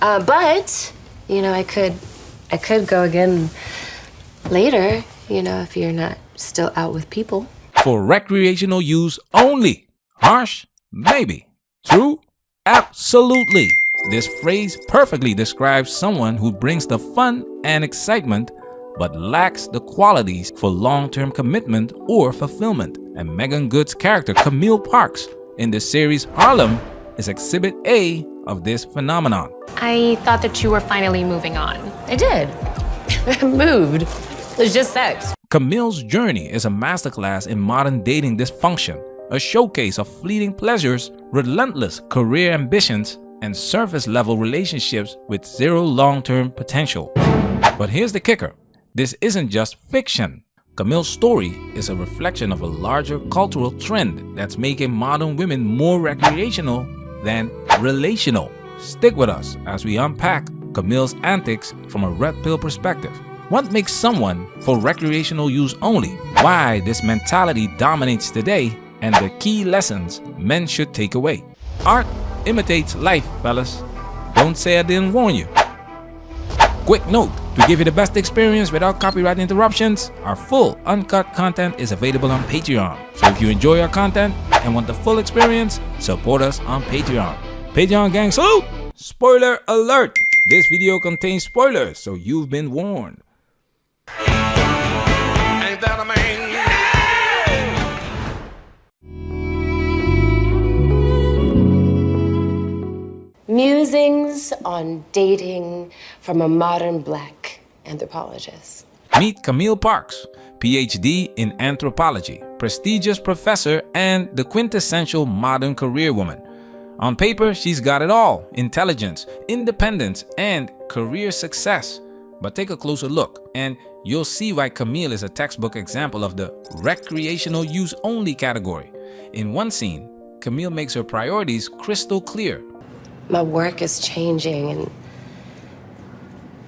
But, you know, I could go again later, you know, if you're not still out with people. For recreational use only. Harsh? Maybe. True? Absolutely. This phrase perfectly describes someone who brings the fun and excitement but lacks the qualities for long-term commitment or fulfillment. And Megan Good's character, Camille Parks, in the series Harlem, is exhibit A of this phenomenon. I thought that you were finally moving on. I did. I moved. It's just sex. Camille's journey is a masterclass in modern dating dysfunction, a showcase of fleeting pleasures, relentless career ambitions, and surface-level relationships with zero long-term potential. But here's the kicker. This isn't just fiction. Camille's story is a reflection of a larger cultural trend that's making modern women more recreational than relational. Stick with us as we unpack Camille's antics from a red pill perspective. What makes someone for recreational use only? Why this mentality dominates today, and the key lessons men should take away. Art imitates life, fellas. Don't say I didn't warn you. Quick note, to give you the best experience without copyright interruptions, our full uncut content is available on Patreon. So if you enjoy our content and want the full experience, support us on Patreon. Patreon gang salute! Spoiler alert! This video contains spoilers, so you've been warned. Ain't that a man? Musings on dating from a modern Black anthropologist. Meet Camille Parks, PhD in anthropology, prestigious professor, and the quintessential modern career woman. On paper, she's got it all: intelligence, independence, and career success. But take a closer look, and you'll see why Camille is a textbook example of the recreational use only category. In one scene, Camille makes her priorities crystal clear. My work is changing, and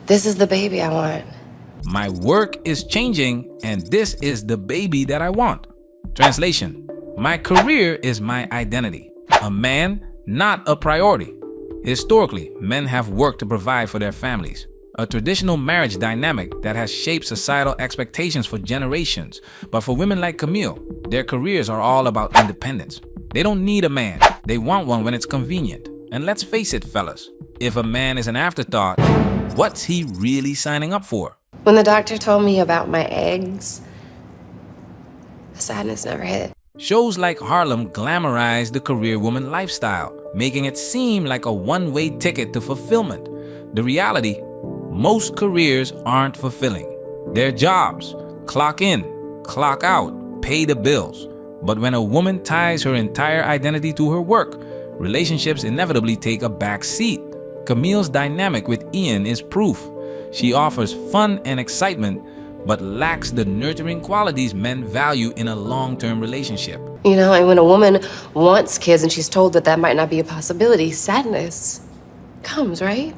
this is the baby I want. My work is changing, and this is the baby that I want. Translation: my career is my identity. A man, not a priority. Historically, men have worked to provide for their families. A traditional marriage dynamic that has shaped societal expectations for generations. But for women like Camille, their careers are all about independence. They don't need a man. They want one when it's convenient. And let's face it, fellas, if a man is an afterthought, what's he really signing up for? When the doctor told me about my eggs, the sadness never hit. Shows like Harlem glamorize the career woman lifestyle, making it seem like a one-way ticket to fulfillment. The reality, most careers aren't fulfilling. They're jobs. Clock in, clock out, pay the bills. But when a woman ties her entire identity to her work, relationships inevitably take a back seat. Camille's dynamic with Ian is proof. She offers fun and excitement, but lacks the nurturing qualities men value in a long-term relationship. You know, and when a woman wants kids and she's told that that might not be a possibility, sadness comes, right?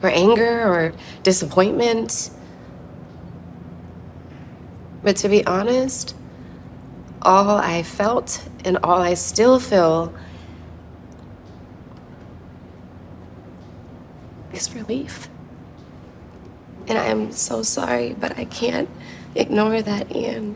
Or anger or disappointment. But to be honest, all I felt and all I still feel is relief. And I am so sorry, but I can't ignore that, Ian.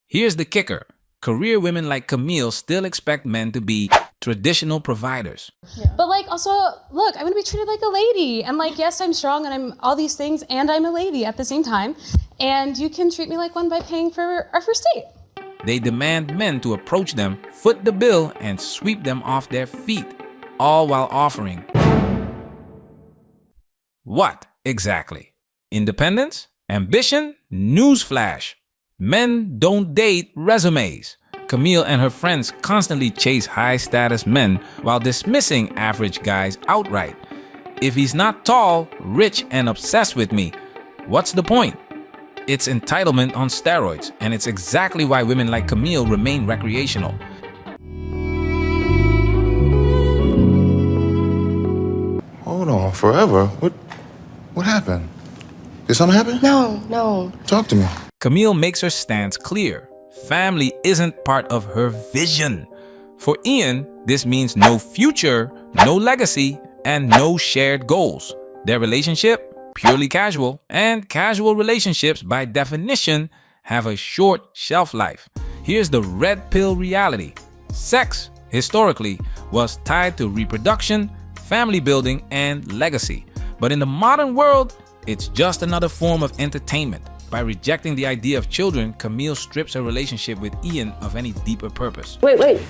Here's the kicker. Career women like Camille still expect men to be traditional providers. Yeah. But like also, look, I want to be treated like a lady. And like, yes, I'm strong and I'm all these things and I'm a lady at the same time. And you can treat me like one by paying for our first date. They demand men to approach them, foot the bill, and sweep them off their feet, all while offering what exactly? Independence? Ambition? Newsflash. Men don't date resumes. Camille and her friends constantly chase high-status men while dismissing average guys outright. If he's not tall, rich, and obsessed with me, what's the point? It's entitlement on steroids, and it's exactly why women like Camille remain recreational. Hold on, forever? What happened? Did something happen? No. Talk to me. Camille makes her stance clear. Family isn't part of her vision. For Ian, this means no future, no legacy, and no shared goals. Their relationship, purely casual, and casual relationships by definition have a short shelf life. Here's the red pill reality. Sex, historically, was tied to reproduction, family building, and legacy. But in the modern world, it's just another form of entertainment. By rejecting the idea of children, Camille strips her relationship with Ian of any deeper purpose. Wait. Wait.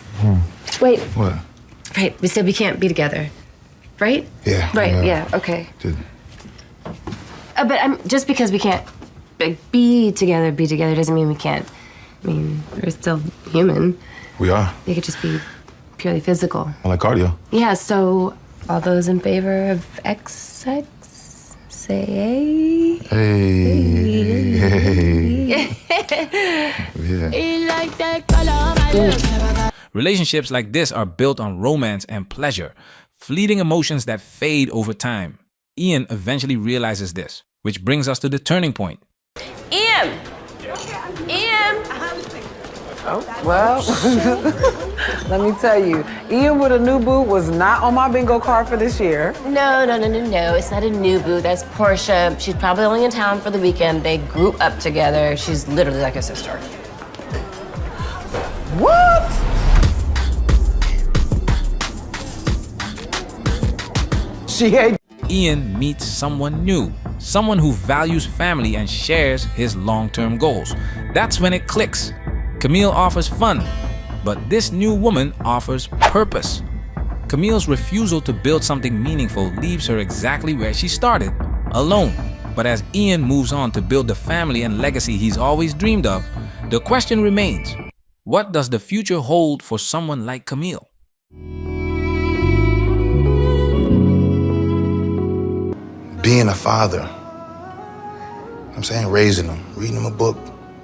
What? Right, we said we can't be together. Right? Yeah. Right, yeah, okay. Did- But just because we can't be together doesn't mean we can't. I mean, we're still human. We are. It could just be purely physical. I like cardio. Yeah, so all those in favor of XX, say Hey. Yeah. Relationships like this are built on romance and pleasure, fleeting emotions that fade over time. Ian eventually realizes this, which brings us to the turning point. Ian! Ian! Well, let me tell you, Ian with a new boo was not on my bingo card for this year. No. It's not a new boo. That's Portia. She's probably only in town for the weekend. They grew up together. She's literally like a sister. What? She ain't. Ian meets someone new, someone who values family and shares his long-term goals. That's when it clicks. Camille offers fun, but this new woman offers purpose. Camille's refusal to build something meaningful leaves her exactly where she started, alone. But as Ian moves on to build the family and legacy he's always dreamed of, the question remains, what does the future hold for someone like Camille? Being a father. I'm saying raising them, reading them a book.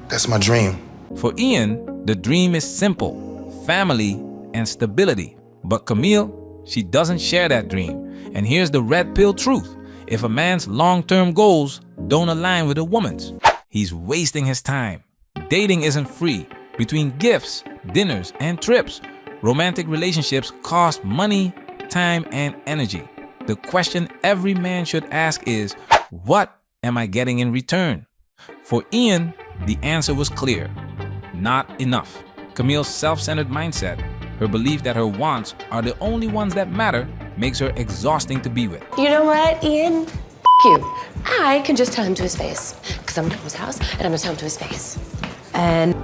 That's my dream. For Ian, the dream is simple, family and stability. But Camille, she doesn't share that dream. And here's the red pill truth. If a man's long-term goals don't align with a woman's, he's wasting his time. Dating isn't free. Between gifts, dinners, and trips, romantic relationships cost money, time, and energy. The question every man should ask is, what am I getting in return? For Ian, the answer was clear. Not enough. Camille's self-centered mindset, her belief that her wants are the only ones that matter, makes her exhausting to be with. You know what, Ian? You. I can just tell him to his face. Because I'm going to his house, and I'm going to tell him to his face. And...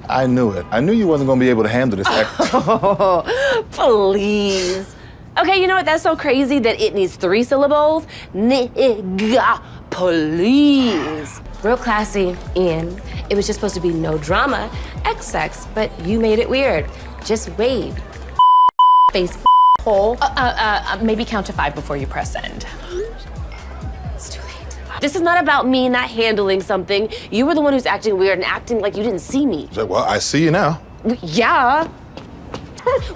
I knew it. I knew you wasn't gonna be able to handle this. Oh, please. Okay, you know what? That's so crazy that it needs 3 syllables. Nigga, please. Real classy, Ian. It was just supposed to be no drama, XX, but you made it weird. Just wave. Face hole. Maybe count to 5 before you press send. It's too late. This is not about me not handling something. You were the one who's acting weird and acting like you didn't see me. Well, I see you now. Yeah.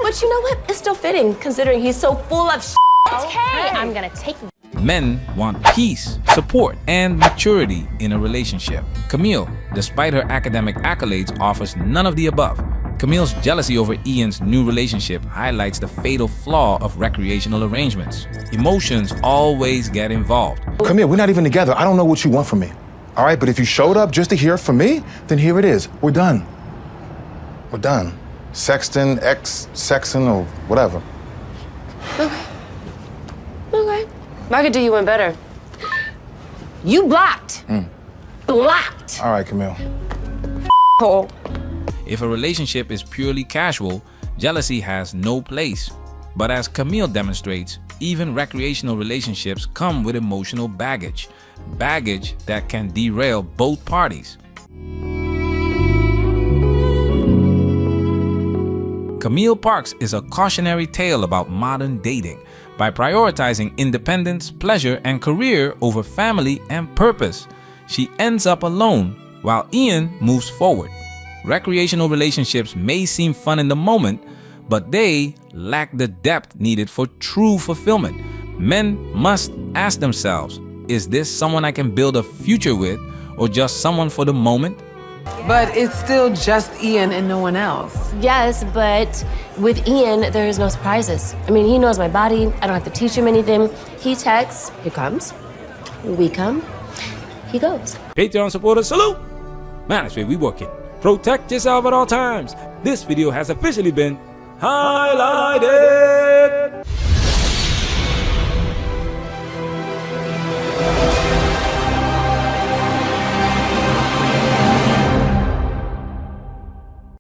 But you know what? It's still fitting, considering he's so full of shit. Okay, I'm gonna take. Men want peace, support, and maturity in a relationship. Camille, despite her academic accolades, offers none of the above. Camille's jealousy over Ian's new relationship highlights the fatal flaw of recreational arrangements. Emotions always get involved. Camille, we're not even together. I don't know what you want from me. All right, but if you showed up just to hear from me, then here it is. We're done. We're done. Sexting, ex-sexing, or whatever. Okay. I could do you one better. You blocked. Blocked. All right, Camille. Hole. If a relationship is purely casual, jealousy has no place. But as Camille demonstrates, even recreational relationships come with emotional baggage. Baggage that can derail both parties. Camille Parks is a cautionary tale about modern dating. By prioritizing independence, pleasure, and career over family and purpose, she ends up alone while Ian moves forward. Recreational relationships may seem fun in the moment, but they lack the depth needed for true fulfillment. Men must ask themselves, is this someone I can build a future with, or just someone for the moment? But it's still just Ian and no one else. Yes, but with Ian, there is no surprises. I mean, he knows my body. I don't have to teach him anything. He texts, he comes. We come, he goes. Patreon supporters, salute! Man, that's where we working. Protect yourself at all times. This video has officially been highlighted.